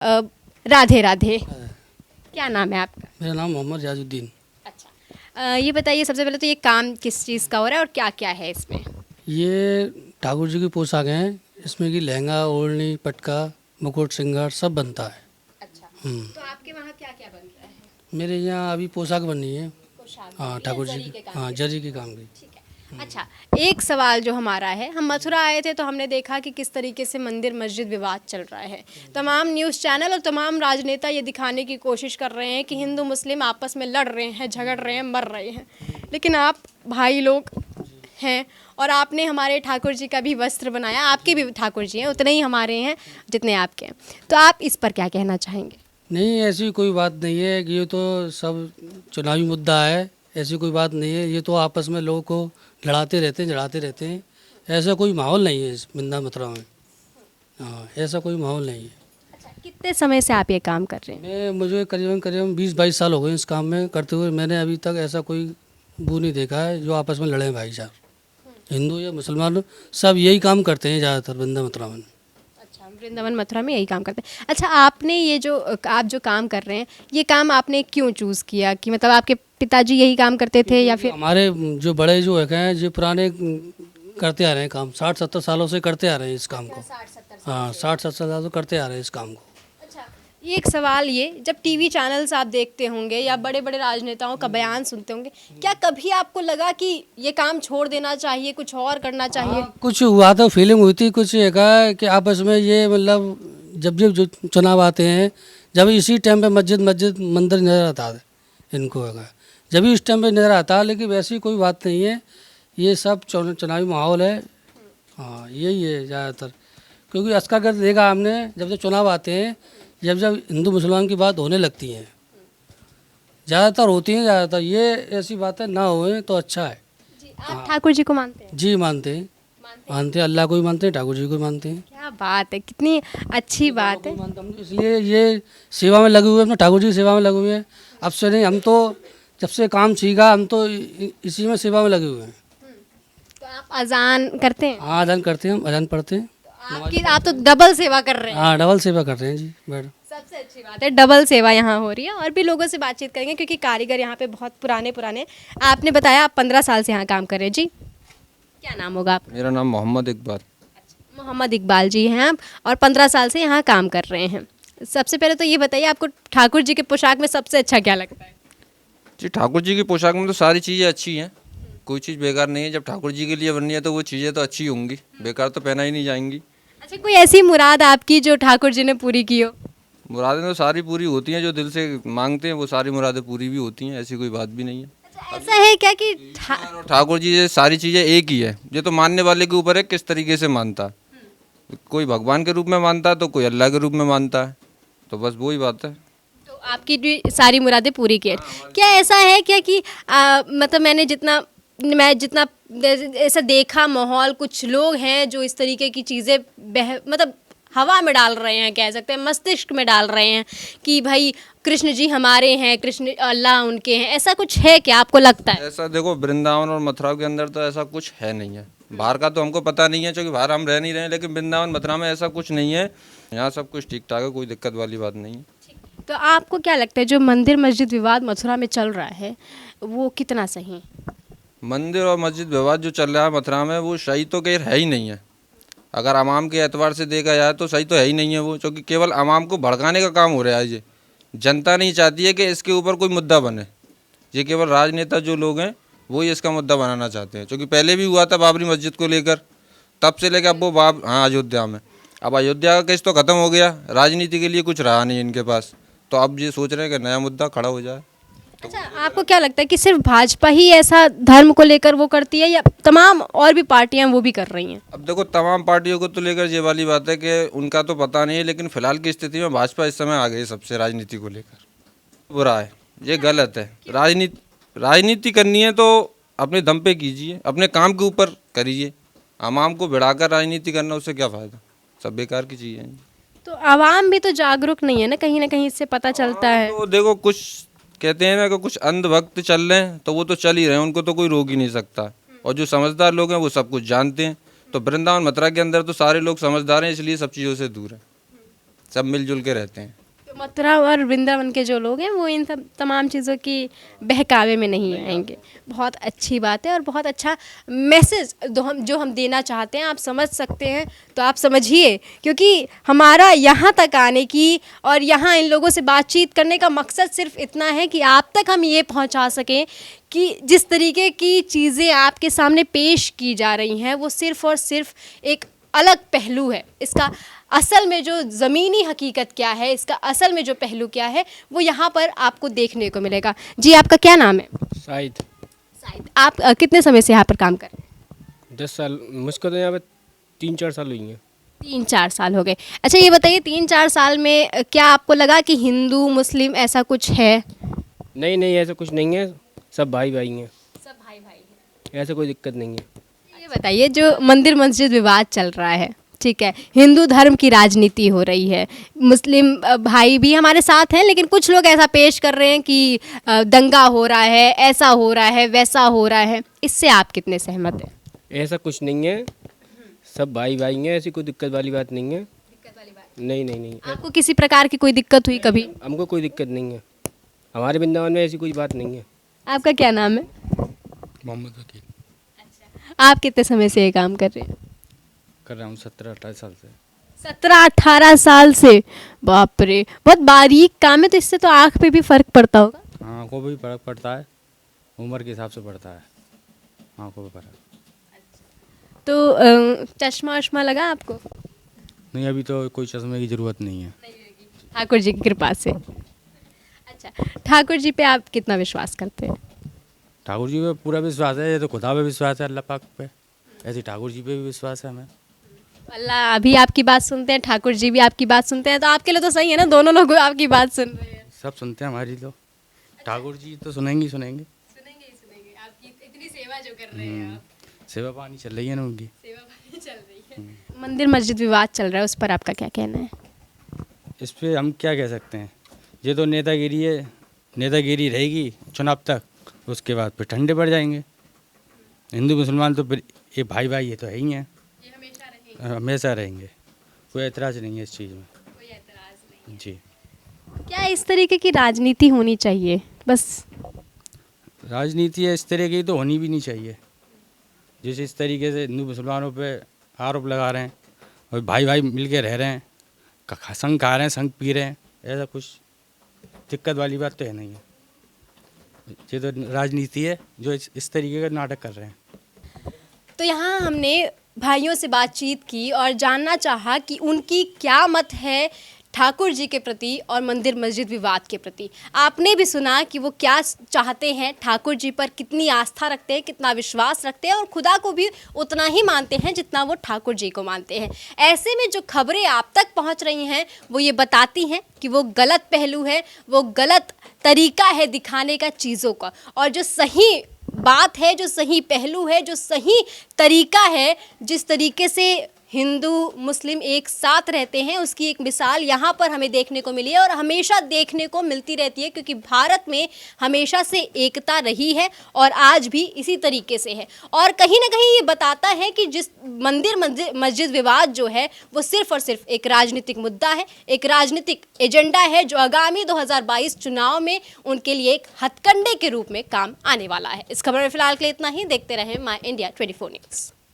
अ, राधे राधे। क्या नाम है आपका? मेरा नाम मोहम्मद रियाजुद्दीन। अच्छा, ये बताइए सबसे पहले तो ये काम किस चीज़ का हो रहा है और क्या क्या है इसमें? ये ठाकुर जी की पोशाक हैं। इसमें कि लहंगा, ओढ़नी, पटका, मुकुट, श्रृंगार सब बनता है। अच्छा, हम्म। तो आपके वहाँ क्या क्या बन रहा है? मेरे यहाँ अभी पोशाक बन रही है। पोशाक बन हाँ, रही है, ठाकुर जी जरी की। के काम हाँ, की। जरी की काम की। ठीक है। अच्छा, एक सवाल जो हमारा है, हम मथुरा आए थे तो हमने देखा कि किस तरीके से मंदिर मस्जिद विवाद चल रहा है। तमाम न्यूज़ चैनल और तमाम राजनेता ये दिखाने की कोशिश कर रहे हैं कि हिंदू मुस्लिम आपस में लड़ रहे हैं, झगड़ रहे हैं, मर रहे हैं, लेकिन आप भाई लोग हैं और आपने हमारे ठाकुर जी का भी वस्त्र बनाया। आपके भी ठाकुर जी हैं, उतने ही हमारे हैं जितने आपके हैं, तो आप इस पर क्या कहना चाहेंगे? नहीं, ऐसी कोई बात नहीं है कि ये तो सब चुनावी मुद्दा है। ऐसी कोई बात नहीं है। ये तो आपस में लोगों को लड़ाते रहते हैं। ऐसा कोई माहौल नहीं है इस वृंदा मथुरा में। हाँ, ऐसा कोई माहौल नहीं है। अच्छा, कितने समय से आप ये काम कर रहे हैं? मुझे करीबन करीबन 20-22 साल हो गए इस काम में करते हुए। मैंने अभी तक ऐसा कोई वो नहीं देखा है जो आपस में लड़े हैं भाई साहब। हिंदू या मुसलमान सब यही काम करते हैं ज़्यादातर वृंदा मथुरा में। अच्छा, वृंदावन मथुरा में यही काम करते हैं। अच्छा, आपने ये जो आप जो काम कर रहे हैं, ये काम आपने क्यों चूज़ किया? कि मतलब आपके पिताजी यही काम करते थे या फिर? हमारे जो बड़े जो हैं जो पुराने करते आ रहे हैं काम, 60-70 सालों से करते आ रहे हैं इस काम को। 60-70 हाँ, 60-70 साल से करते आ रहे हैं इस काम को। अच्छा, ये एक सवाल, ये जब टीवी चैनल्स आप देखते होंगे या बड़े बड़े राजनेताओं का बयान सुनते होंगे, क्या कभी आपको लगा कि ये काम छोड़ देना चाहिए, कुछ और करना चाहिए? हाँ, कुछ हुआ तो फीलिंग हुई थी, कुछ एक है कि आपस में ये मतलब जब जब जो चुनाव आते हैं, जब इसी टाइम पे मस्जिद मस्जिद मंदिर नजर आता है इनको है, जब भी इस टाइम पे नजर आता है। लेकिन वैसी कोई बात नहीं है। ये सब चुनावी माहौल है। हाँ, यही है ज़्यादातर। क्योंकि अस्का कर देखा हमने, जब जब चुनाव आते हैं, जब जब हिंदू मुसलमान की बात होने लगती है, ज़्यादातर होती हैं ज़्यादातर। ये ऐसी बातें ना होए तो अच्छा है। जी, आप ठाकुर जी को मानते हैं? जी मानते हैं। मानते हैं, अल्लाह को भी मानते हैं, ठाकुर जी को भी मानते हैं। क्या बात है, कितनी अच्छी बात है। मानता हूँ, इसलिए ये सेवा में लगे हुए हैं, अपने ठाकुर जी की सेवा में लगे हुए हैं। अब से नहीं, हम तो जब से काम सीखा हम तो इसी में सेवा में लगे हुए हैं। तो आप अजान करते हैं? हाँ, अजान करते हैं, हम अजान पढ़ते हैं। आप तो डबल सेवा कर रहे हैं। हाँ, डबल सेवा कर रहे हैं जी मैडम। सबसे अच्छी बात है, डबल सेवा यहाँ हो रही है। और भी लोगों से बातचीत करेंगे क्योंकि कारीगर यहाँ पे बहुत पुराने पुराने। आपने बताया आप 15 साल से यहाँ काम कर रहे हैं। जी, क्या नाम होगा आपका? मेरा नाम मोहम्मद इकबाल। मोहम्मद इकबाल जी हैं आप और 15 साल से यहाँ काम कर रहे हैं। सबसे पहले तो ये बताइए, आपको ठाकुर जी के पोशाक में सबसे अच्छा क्या लगता है? जी, ठाकुर जी की पोशाक में तो सारी चीज़ें अच्छी हैं, कोई चीज़ बेकार नहीं है। जब ठाकुर जी के लिए बननी है तो वो चीज़ें तो अच्छी होंगी, बेकार तो पहना ही नहीं जाएंगी। अच्छा, कोई ऐसी मुराद आपकी जो ठाकुर जी ने पूरी की हो? मुरादें तो सारी पूरी होती हैं, जो दिल से मांगते हैं वो सारी मुरादें पूरी भी होती हैं, ऐसी कोई बात भी नहीं है। अच्छा, ऐसा है क्या कि और ठाकुर जी ये सारी चीज़ें एक ही है, ये तो मानने वाले के ऊपर है किस तरीके से मानता है। कोई भगवान के रूप में मानता है तो कोई अल्लाह के रूप में मानता है, तो बस वही बात है। तो आपकी भी सारी मुरादें पूरी की हैं। क्या ऐसा है क्या कि मतलब मैं जितना ऐसा देखा माहौल, कुछ लोग हैं जो इस तरीके की चीज़ें मतलब हवा में डाल रहे हैं, कह सकते हैं मस्तिष्क में डाल रहे हैं कि भाई कृष्ण जी हमारे हैं, कृष्ण अल्लाह उनके हैं। ऐसा कुछ है क्या, आपको लगता है? ऐसा देखो, वृंदावन और मथुरा के अंदर तो ऐसा कुछ है नहीं है। बाहर का तो हमको पता नहीं है क्योंकि बाहर हम रह नहीं रहे हैं, लेकिन वृंदावन मथुरा में ऐसा कुछ नहीं है। यहाँ सब कुछ ठीक ठाक है, कोई दिक्कत वाली बात नहीं है। तो आपको क्या लगता है जो मंदिर मस्जिद विवाद मथुरा में चल रहा है वो कितना सही है? मंदिर और मस्जिद विवाद जो चल रहा है मथुरा में, वो सही तो खैर है ही नहीं है। अगर अवाम के एतबार से देखा जाए तो सही तो है ही नहीं है वो, क्योंकि केवल अवाम को भड़काने का काम हो रहा है। ये जनता नहीं चाहती है कि इसके ऊपर कोई मुद्दा बने। ये केवल राजनेता जो लोग हैं वो ही इसका मुद्दा बनाना चाहते हैं, क्योंकि पहले भी हुआ था बाबरी मस्जिद को लेकर, तब से लेकर अब वो हाँ, अयोध्या में। अब अयोध्या का केस तो ख़त्म हो गया, राजनीति के लिए कुछ रहा नहीं इनके पास, तो अब ये सोच रहे हैं कि नया मुद्दा खड़ा हो जाए। अच्छा, आपको क्या लगता है कि सिर्फ भाजपा ही ऐसा धर्म को लेकर वो करती है या तमाम और भी पार्टियां वो भी कर रही हैं? अब देखो, तमाम पार्टियों को तो लेकर ये वाली बात है कि उनका तो पता नहीं है, लेकिन फिलहाल की स्थिति में भाजपा इस समय आ गई सबसे राजनीति को लेकर। बुरा है, ये गलत है। राजनीति करनी है तो अपने दम पे कीजिए, अपने काम के ऊपर करिए। आवाम को भिड़ाकर राजनीति करना, उससे क्या फ़ायदा, सब बेकार की चीज़ है। तो आवाम भी तो जागरूक नहीं है ना कहीं इससे पता चलता है। तो देखो, कुछ कहते हैं ना कि कुछ अंधभक्त चल रहे हैं, तो वो तो चल ही रहे हैं, उनको तो कोई रोक ही नहीं सकता। और जो समझदार लोग हैं वो सब कुछ जानते हैं। तो वृंदावन मथुरा के अंदर तो सारे लोग समझदार हैं, इसलिए सब चीज़ों से दूर हैं। सब मिलजुल के रहते हैं। तो मथुरा और वृंदावन के जो लोग हैं वो इन सब तमाम चीज़ों की बहकावे में नहीं आएंगे। बहुत अच्छी बात है और बहुत अच्छा मैसेज जो हम देना चाहते हैं आप समझ सकते हैं, तो आप समझिए, क्योंकि हमारा यहाँ तक आने की और यहाँ इन लोगों से बातचीत करने का मकसद सिर्फ इतना है कि आप तक हम ये पहुँचा सकें कि जिस तरीके की चीज़ें आपके सामने पेश की जा रही हैं वो सिर्फ़ और सिर्फ एक अलग पहलू है। इसका असल में जो ज़मीनी हकीकत क्या है, इसका असल में जो पहलू क्या है, वो यहाँ पर आपको देखने को मिलेगा। जी, आपका क्या नाम है? शायद साइद। आप कितने समय से यहाँ पर काम कर रहे हैं? 10 साल, मुझको तो यहाँ पे 3-4 साल हुई हैं। 3-4 साल हो गए। अच्छा, ये बताइए 3-4 साल में क्या आपको लगा कि हिंदू मुस्लिम ऐसा कुछ है? नहीं नहीं, ऐसा कुछ नहीं है, सब भाई भाई हैं, सब भाई भाई हैं। ऐसा कोई दिक्कत नहीं है। ये बताइए, जो मंदिर मस्जिद विवाद चल रहा है, ठीक है, हिंदू धर्म की राजनीति हो रही है, मुस्लिम भाई भी हमारे साथ हैं, लेकिन कुछ लोग ऐसा पेश कर रहे हैं कि दंगा हो रहा है, ऐसा हो रहा है, वैसा हो रहा है, इससे आप कितने सहमत हैं? ऐसा कुछ नहीं है, सब भाई भाई हैं, ऐसी कोई दिक्कत वाली बात नहीं है। दिक्कत वाली बात? नहीं नहीं नहीं, आपको किसी प्रकार की कोई दिक्कत हुई कभी? हमको कोई दिक्कत नहीं है, हमारे वृंदावन में ऐसी कोई बात नहीं है। आपका क्या नाम है? मोहम्मद वकील। आप कितने समय से ये काम कर रहे हैं? कर रहा हूँ 17-18 साल से। 17-18 साल से? बाप रे, बहुत बारीक काम है, तो इससे तो आँख पे भी फर्क पड़ता होगा। हाँ, को भी फर्क पड़ता है, उम्र के हिसाब से पड़ता है, हाँ को भी फर्क। तो चश्मा वश्मा लगा आपको? नहीं, अभी तो कोई चश्मे की ज़रूरत नहीं है। ठाकुर जी की कृपा से। अच्छा, ठाकुर जी पे आप कितना विश्वास करते हैं? ठाकुर जी पे पूरा विश्वास है, ये तो खुदा पे विश्वास है, अल्लाह पाक पे, ऐसे ठाकुर जी पे भी विश्वास है हमें। अल्लाह अभी आपकी बात सुनते हैं, ठाकुर जी भी आपकी बात सुनते हैं, तो आपके लिए तो सही है ना, दोनों लोग आपकी बात सुन रहे हैं। सब सुनते हैं हमारी, तो ठाकुर जी तो सुनेंगे ही सुनेंगे। सुनेंगे ही सुनेंगे, आपकी इतनी सेवा जो कर रहे हैं आप, सेवा पानी चल रही है ना उनकी। सेवा पानी चल रही है। मंदिर मस्जिद विवाद चल रहा है, उस पर आपका क्या कहना है? इस पर हम क्या कह सकते हैं, ये तो नेतागिरी है, नेतागिरी रहेगी चुनाव तक, उसके बाद फिर ठंडे पड़ जाएंगे। हिंदू मुसलमान तो फिर ये भाई भाई ये तो है ही हैं, ये हमेशा रहेंगे, हमेशा रहेंगे, कोई एतराज़ नहीं है इस चीज़ में। कोई एतराज़ नहीं। जी, क्या इस तरीके की राजनीति होनी चाहिए? बस राजनीति है इस तरह की तो होनी भी नहीं चाहिए। जैसे इस तरीके से हिंदू मुसलमानों पे आरोप लगा रहे हैं और भाई भाई मिल के रह रहे हैं, संग खा रहे हैं, संग पी रहे हैं, ऐसा कुछ दिक्कत वाली बात तो है नहीं है। ये तो राजनीति है जो इस तरीके का नाटक कर रहे हैं। तो यहाँ हमने भाइयों से बातचीत की और जानना चाहा कि उनकी क्या मत है ठाकुर जी के प्रति और मंदिर मस्जिद विवाद के प्रति। आपने भी सुना कि वो क्या चाहते हैं, ठाकुर जी पर कितनी आस्था रखते हैं, कितना विश्वास रखते हैं और खुदा को भी उतना ही मानते हैं जितना वो ठाकुर जी को मानते हैं। ऐसे में जो खबरें आप तक पहुंच रही हैं वो ये बताती हैं कि वो गलत पहलू है, वो गलत तरीका है दिखाने का चीज़ों का, और जो सही बात है, जो सही पहलू है, जो सही तरीका है, जिस तरीके से हिंदू मुस्लिम एक साथ रहते हैं, उसकी एक मिसाल यहाँ पर हमें देखने को मिली है और हमेशा देखने को मिलती रहती है, क्योंकि भारत में हमेशा से एकता रही है और आज भी इसी तरीके से है। और कहीं ना कहीं ये बताता है कि जिस मंदिर मस्जिद विवाद जो है वो सिर्फ और सिर्फ एक राजनीतिक मुद्दा है, एक राजनीतिक एजेंडा है जो आगामी 2022 चुनाव में उनके लिए एक हथकंडे के रूप में काम आने वाला है। इस खबर में फिलहाल के लिए इतना ही। देखते रहें माय इंडिया 24 न्यूज़।